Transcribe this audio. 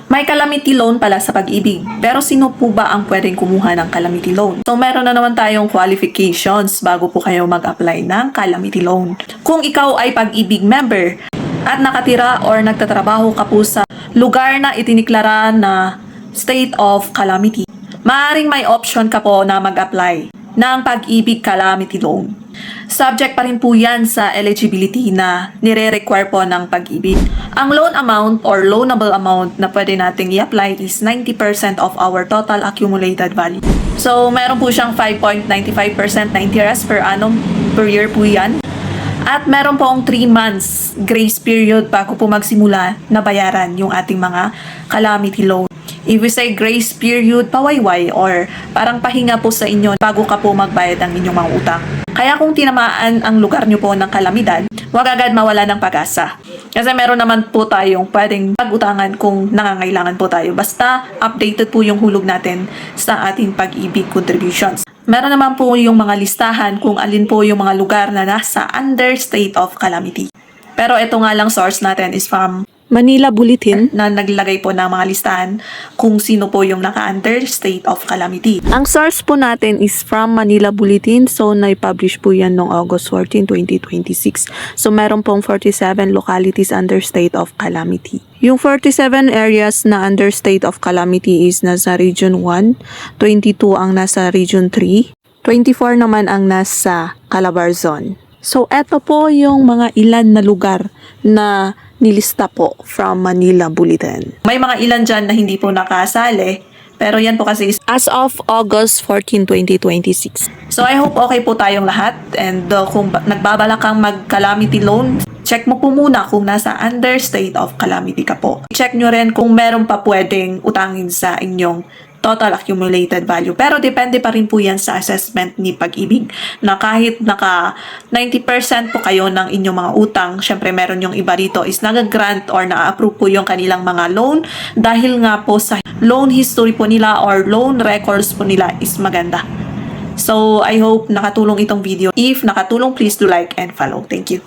May calamity loan pala sa pag-ibig. Pero sino po ba ang pwedeng kumuha ng calamity loan? So meron na naman tayong qualifications bago po kayo mag-apply ng calamity loan. Kung ikaw ay pag-ibig member at nakatira or nagtatrabaho ka po sa lugar na itiniklara na state of calamity, maaaring may option ka po na mag-apply ng pag-ibig calamity loan. Subject pa rin po yan sa eligibility na nire-require po ng pag-ibig. Ang loan amount or loanable amount na pwede nating i-apply is 90% of our total accumulated value. So, meron po siyang 5.95% na interest per annum per year po yan. At meron pong 3 months grace period bago po magsimula na bayaran yung ating mga calamity loan. If we say grace period, pawayway or parang pahinga po sa inyo bago ka po magbayad ng inyong mga utang. Kaya kung tinamaan ang lugar nyo po ng kalamidad, huwag agad mawala ng pag-asa. Kasi meron naman po tayong pwedeng pag-utangan kung nangangailangan po tayo. Basta updated po yung hulog natin sa ating pag-ibig contributions. Meron naman po yung mga listahan kung alin po yung mga lugar na nasa under state of calamity. Pero ito nga lang source natin is from Manila Bulletin na naglagay po ng mga listahan kung sino po yung naka-under state of calamity. Ang source po natin is from Manila Bulletin. So, na-publish po yan noong August 14, 2026. So, meron pong 47 localities under state of calamity. Yung 47 areas na under state of calamity is nasa Region 1, 22 ang nasa Region 3, 24 naman ang nasa Calabarzon. So, eto po yung mga ilan na lugar na nilista po from Manila Bulletin. May mga ilan dyan na hindi po nakasali, pero yan po kasi is as of August 14, 2026. So, I hope okay po tayong lahat. And kung nagbabalak kang mag-calamity loan, check mo po muna kung nasa under state of calamity ka po. Check nyo rin kung meron pa pwedeng utangin sa inyong total accumulated value. Pero depende pa rin po yan sa assessment ni Pag-ibig na kahit naka 90% po kayo ng inyong mga utang, syempre meron yung iba rito is nag-grant or na-approve po yung kanilang mga loan dahil nga po sa loan history po nila or loan records po nila is maganda. So, I hope nakatulong itong video. If nakatulong, please do like and follow. Thank you.